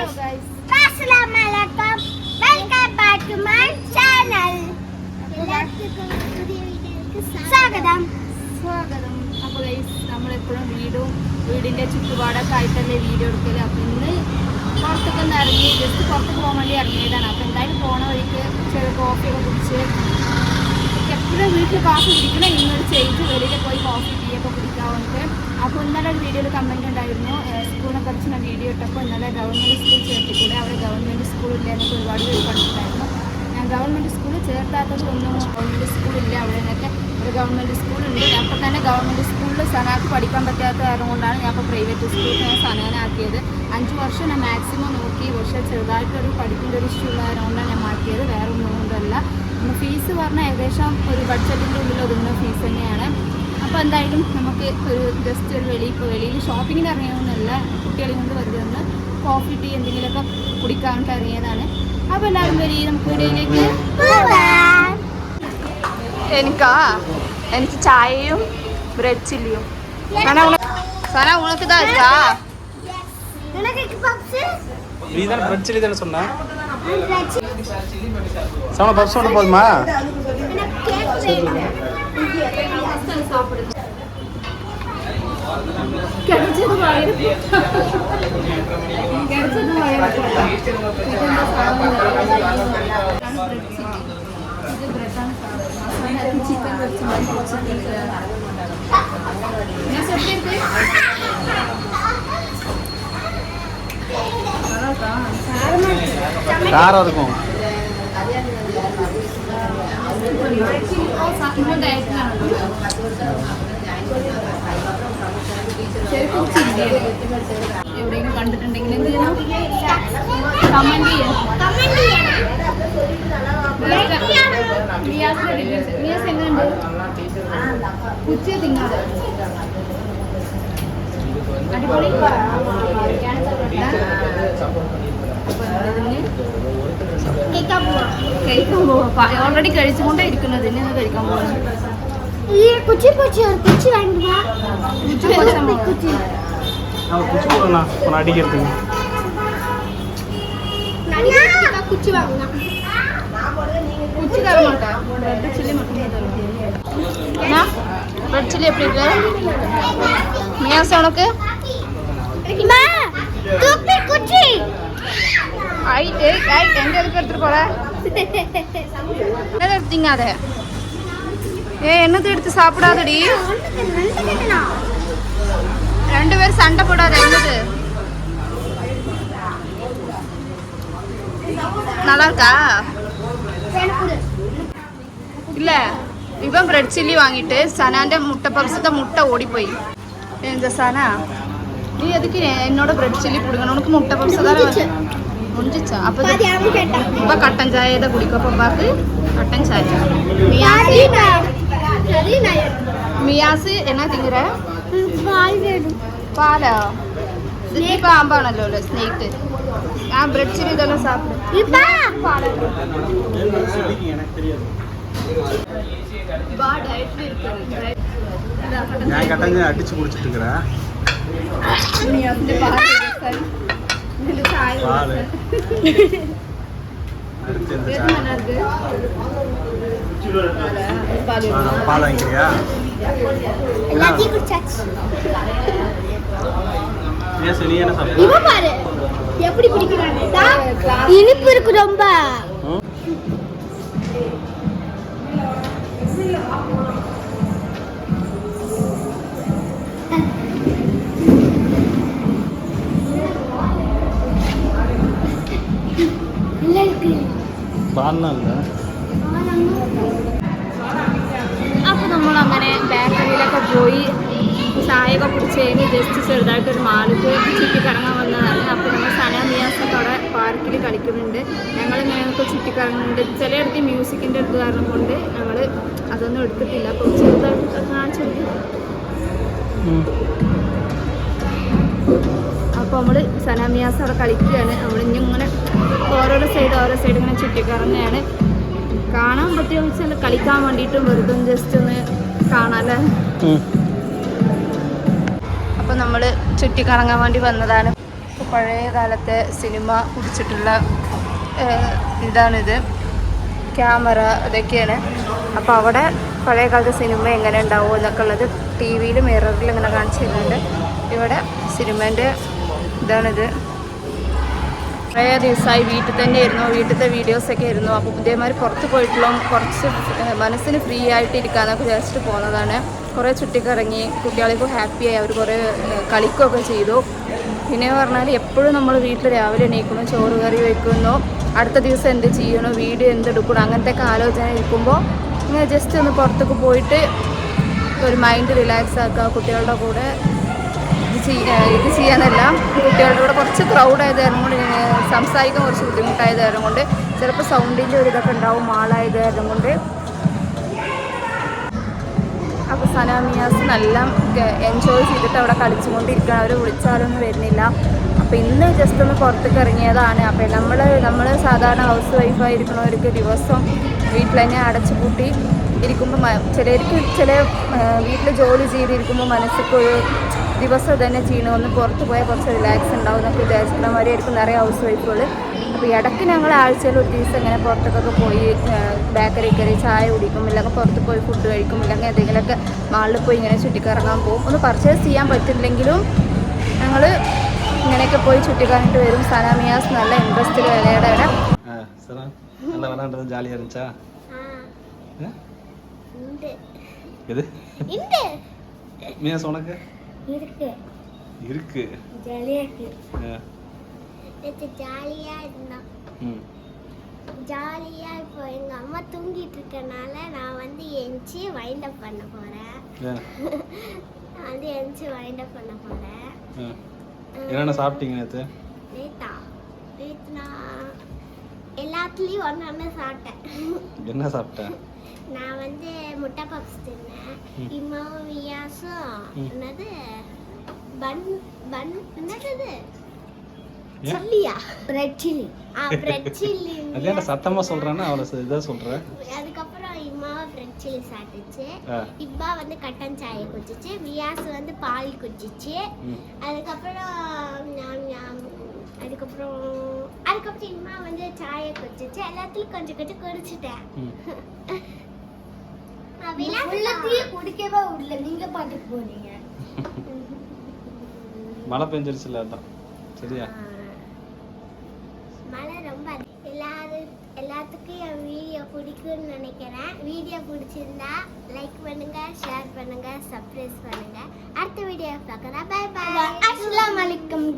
Assalamualaikum. Welcome back to my channel. സ്വാഗതം. അപ്പോൾ guys നമ്മളെപ്പോഴും വീടിൻ്റെ ചുറ്റുപാടൊക്കെ ആയിട്ടല്ലേ വീഡിയോ എടുക്കല്. അപ്പോൾ ഇന്ന് പുറത്തൊക്കെ ഒന്ന് ഇറങ്ങി ജസ്റ്റ് പുറത്ത് പോകാൻ വേണ്ടി ഇറങ്ങിയതാണ്. അപ്പോൾ എന്തായാലും പോണ വഴിക്ക് ചെറിയ കോഫിയൊക്കെ കുടിച്ച് എപ്പോഴും വീട്ടിൽ കോഫി കുടിക്കണം, ഇന്നൊരു ചേഞ്ച് വെളിയിൽ പോയി കോഫി ടീയൊക്കെ കുടിക്കാൻ വന്നിട്ട്. അപ്പോൾ ഇന്നലെ ഒരു വീഡിയോയിൽ കമൻറ്റ് ഉണ്ടായിരുന്നു, സ്കൂളിനെ കുറിച്ച് ഞാൻ വീഡിയോ ഇട്ടപ്പോൾ ഇന്നലെ ഗവൺമെൻറ് സ്കൂൾ ചേർത്തിക്കൂടെ, അവിടെ ഗവൺമെൻറ് സ്കൂളില്ല എന്നൊക്കെ ഒരുപാട് പേര് പഠിച്ചിട്ടുണ്ടായിരുന്നു. ഞാൻ ഗവൺമെൻറ് സ്കൂളിൽ ചേർത്താത്തത് ഒന്നും ഗവൺമെൻറ് സ്കൂളില്ല, അവിടെ നിന്നൊക്കെ ഒരു ഗവൺമെൻറ് സ്കൂളുണ്ട്. അപ്പോൾ തന്നെ ഗവൺമെൻറ് സ്കൂളിൽ സനാക്ക് പഠിക്കാൻ പറ്റാത്ത കാരണം കൊണ്ടാണ് ഞാൻ ഇപ്പോൾ പ്രൈവറ്റ് സ്കൂളിൽ ഞാൻ സനാനാക്കിയത്. 5 വർഷം ഞാൻ മാക്സിമം നോക്കി, പക്ഷേ ചെറുതായിട്ടൊരു പഠിപ്പിൻ്റെ ഒരു ഇഷ്യൂ ഉള്ള കാരണം കൊണ്ടാണ് ഞാൻ മാറ്റിയത്, വേറെ ഒന്നും കൊണ്ടല്ല. ഫീസ് പറഞ്ഞാൽ ഏകദേശം ഒരു ബഡ്ജറ്റിൻ്റെ ഉള്ളിൽ ഒതുങ്ങുന്ന ഫീസ് തന്നെയാണ്. അപ്പോൾ എന്തായാലും നമുക്ക് ഒരു ജസ്റ്റ് ഒരു വെളിയിൽ ഷോപ്പിങ്ങിന് ഇറങ്ങിയൊന്നുമല്ല, കുട്ടികളെ കൊണ്ട് വെറുതെ ഒന്ന് കോഫി ടീ എന്തെങ്കിലുമൊക്കെ കുടിക്കാനായിട്ട് ഇറങ്ങിയതാണ്. അപ്പോൾ എല്ലാവരും വരി നമുക്ക് വീഡിയോയിലേക്ക് പോവാം. എനിക്ക് ചായയും ബ്രെഡ് ചില്ലിയും. സന உனக்கு தான் இருக்கா? நீ தான் பிரெட் சில்லி தான சொன்ன? சவன பப்ஸ் ஒன்று போதுமா? காரம் இருக்கும். എവിടെയെങ്കിലും കണ്ടിട്ടുണ്ടെങ്കിൽ എന്ത് ചെയ്യണം? കമന്റ് ചെയ്യണം. മിയാസ് എങ്ങനെയുണ്ട്? ഉച്ച തിന്നാതെ അടിപൊളി. കഴിക്കാൻ പോവാ, ഓൾറെഡി കഴിച്ചുകൊണ്ടേ ഇരിക്കുന്നത്, ഇനി ഒന്ന് കഴിക്കാൻ പോകുന്നു. കുച്ചി தர மாட்டா. ரெட் சில்லி மட்டும் ரெட் சில்லி எப்படி இருக்கு மியாஸ்? உனக்கு எங்க இருக்கு எடுத்துட்டு போற? எடுத்தீங்க அத என்னது எடுத்து சாப்பிடாதடி, 2 பேரும் சண்டை போடாத. என்னது நல்லா இருக்கா? இல்ல இவன் பிரெட் சில்லி வாங்கிட்டு சனாண்ட முட்டை பப்ஸத்தை முட்டை ஓடி போய் இந்த சனா நீ எதுக்கு என்னோட பிரெட் சில்லி பிடிக்கணும்? உனக்கு முட்டை பப்ஸ் தான் முடிஞ்சிச்சா? அப்போ இப்போ கட்டன் சாயை தான் குடிக்கும். பாப்பாக்கு கட்டன் சாய். மியாஸ் என்ன திங்குற? பாலா? இப்போ ஆம்பானല്ലോ ஸ்னேக்கு. பிரெட் சில்லி இதெல்லாம் சாப்பிடு. நான் கட்டங்க அடிச்சு குடிச்சிட்டு இருக்கிறேன். பால் வாங்கிக்கிறியா? எப்படி பிடிக்கிறாங்க? இனிப்பு இருக்கு ரொம்ப. അപ്പോൾ നമ്മളങ്ങനെ ബേക്കറിയിലൊക്കെ പോയി ചായയൊക്കെ കുടിച്ച് കഴിഞ്ഞ് ജസ്റ്റ് ചെറുതായിട്ടൊരു മാളിക്ക് ചുറ്റിക്കറങ്ങാൻ വന്നതാണ്. അപ്പോൾ നമ്മൾ സന മിയാസൊക്കെ അവിടെ പാർക്കിൽ കളിക്കുന്നുണ്ട്. ഞങ്ങളിങ്ങനെയൊക്കെ ചുറ്റിക്കറങ്ങുന്നുണ്ട്. ചിലയിടത്ത് മ്യൂസിക്കിൻ്റെ അടുത്ത് കാരണം കൊണ്ട് ഞങ്ങൾ അതൊന്നും എടുത്തിട്ടില്ല. അപ്പോൾ ചെറുതായിട്ട് കാണിച്ചിട്ട് അപ്പോൾ നമ്മൾ സന മിയാസ് അവിടെ കളിക്കുകയാണ്. നമ്മളിങ്ങനെ ഓരോ സൈഡ് ഇങ്ങനെ ചുറ്റിക്കറങ്ങുകയാണ്. കാണാൻ പറ്റിയ വെച്ചാൽ കളിക്കാൻ വേണ്ടിയിട്ടും വെറുതെ ജസ്റ്റ് ഒന്ന് കാണാല്ലേ. അപ്പോൾ നമ്മൾ ചുറ്റിക്കറങ്ങാൻ വേണ്ടി വന്നതാണ്. പഴയ കാലത്തെ സിനിമ പിടിച്ചിട്ടുള്ള ഇതാണിത്, ക്യാമറ ഇതൊക്കെയാണ്. അപ്പോൾ അവിടെ പഴയ കാലത്തെ സിനിമ എങ്ങനെ ഉണ്ടാവും എന്നൊക്കെ ഉള്ളത് ടി വിയിൽ മിററിൽ ഇങ്ങനെ കാണിച്ചു തരുന്നുണ്ട്. ഇവിടെ സിനിമേൻ്റെ ഇതാണിത്. കുറേ ദിവസമായി വീട്ടിൽ തന്നെ ആയിരുന്നു, വീട്ടിലത്തെ വീഡിയോസൊക്കെ ആയിരുന്നു. അപ്പോൾ പുതിയമാർ പുറത്ത് പോയിട്ടുള്ള കുറച്ച് മനസ്സിന് ഫ്രീ ആയിട്ട് ഇരിക്കാനൊക്കെ ജസ്റ്റ് പോകുന്നതാണ്. കുറേ ചുറ്റിക്കറങ്ങി, കുട്ടികൾക്ക് ഹാപ്പിയായി, അവർ കുറേ കളിക്കുകയൊക്കെ ചെയ്തു. പിന്നെ പറഞ്ഞാൽ എപ്പോഴും നമ്മൾ വീട്ടിൽ രാവിലെ എണീക്കുന്നു, ചോറ് കറി വയ്ക്കുന്നു, അടുത്ത ദിവസം എന്ത് ചെയ്യണോ, വീഡിയോ എന്തെടുക്കണം, അങ്ങനത്തെയൊക്കെ ആലോചന ഇരിക്കുമ്പോൾ ഇങ്ങനെ ജസ്റ്റ് ഒന്ന് പുറത്തൊക്കെ പോയിട്ട് ഒരു മൈൻഡ് റിലാക്സ് ആക്കുക. കുട്ടികളുടെ കൂടെ ഇത് ചെയ്യാനല്ല, കുട്ടികളുടെ കൂടെ കുറച്ച് ക്രൗഡ് ആയത് കാരണം കൊണ്ട് സംസാരിക്കാൻ കുറച്ച് ബുദ്ധിമുട്ടായത് കാരണം കൊണ്ട് ചിലപ്പോൾ സൗണ്ടിൻ്റെ ഒരു ഇതൊക്കെ ഉണ്ടാവും, മാളായത് കാരണം കൊണ്ട്. അപ്പോൾ സനാമിയാസ് നല്ല എൻജോയ് ചെയ്തിട്ട് അവിടെ കളിച്ചുകൊണ്ടിരിക്കുകയാണ്. അവർ വിളിച്ചാലൊന്നും വരുന്നില്ല. അപ്പോൾ ഇന്ന് ജസ്റ്റ് ഒന്ന് പുറത്തേക്ക് ഇറങ്ങിയതാണ്. അപ്പോൾ നമ്മൾ സാധാരണ ഹൗസ് വൈഫായിരിക്കണവർക്ക് ദിവസം വീട്ടിൽ തന്നെ അടച്ചു പൂട്ടി ഇരിക്കുമ്പോൾ ചില വീട്ടിൽ ജോലി ചെയ്തിരിക്കുമ്പോൾ മനസ്സിക്കൊരു ദിവസം തന്നെ ചെയ്യണമെന്ന് പുറത്ത് പോയാൽ കുറച്ച് റിലാക്സ് ഉണ്ടാവും എന്നൊക്കെ വിചാരിച്ചിട്ടുള്ളവരായിരിക്കും നിറയെ ഹൗസ് വൈഫുകൾ. അപ്പോൾ ഇടയ്ക്ക് ഞങ്ങൾ ആഴ്ചയിൽ ഒരു ദിവസം ഇങ്ങനെ പുറത്തൊക്കെ പോയി ബേക്കറി കയറി ചായ കുടിക്കും, ഇല്ലെങ്കിൽ പുറത്ത് പോയി ഫുഡ് കഴിക്കും, ഇല്ലെങ്കിൽ എന്തെങ്കിലുമൊക്കെ മാളിൽ പോയി ഇങ്ങനെ ചുറ്റിക്കറങ്ങാൻ പോകും. ഒന്ന് പർച്ചേസ് ചെയ്യാൻ പറ്റില്ലെങ്കിലും ഞങ്ങൾ ഇങ്ങനെയൊക്കെ പോയി ചുറ്റിക്കറങ്ങിട്ട് വരും. സനാമിയാസ് നല്ല ഇൻട്രസ്റ്റിൽ വിലയുടെ ഇവിടെ. நல்லா விளையாண்டது ஜாலியா இருந்துச்சா? எது மீனாஸ் உனக்கு இருக்கு ஜாலியா இருந்தோம். ஜாலியா இப்போ எங்க அம்மா தூங்கிட்டு இருக்கனால நான் வந்து எஞ்சி வைண்ட் அப் பண்ண போறேன். என்னென்ன சாப்பிட்டீங்க நேத்து? நேத்து நான் எல்லாத்துலயும் ஒண்ணு சாப்பிட்டேன். என்ன சாப்பிட்ட? நான் வந்து முட்டை பப்ஸ் தின்னேன். இம்மாவும் வியாசும் என்னது பன் என்னது சில்லியா, பிரெட் சில்லி. பிரெட் சில்லி அதே சத்தமா சொல்றேன்னா அவளை இதை சொல்றேன். அதுக்கப்புறம் இம்மாவை பிரெட் சில்லி சாப்பிட்டுச்சு. இப்பா வந்து கட்டன் சாயை குடிச்சிச்சு. வியாஸ் வந்து பால் குடிச்சிச்சு. அதுக்கப்புறம் இம்மா வந்து சாயை குடிச்சிச்சு. எல்லாத்துலயும் கொஞ்சம் கொஞ்சம் குடிச்சிட்டேன். குடிக்கவே விடல, நீங்க பாட்டுக்கு போனீங்க. மழை பெஞ்சிருச்சுல அதான். சரியா? மழை ரொம்ப எல்லாத்துக்கும் என் வீடியோ பிடிக்கும்னு நினைக்கிறேன். வீடியோ பிடிச்சிருந்தா லைக் பண்ணுங்க, ஷேர் பண்ணுங்க, சப்ஸ்கிரைப் பண்ணுங்க. அடுத்த வீடியோ பார்க்கலாம். Bye bye. அஸ்ஸலாமு அலைக்கும்.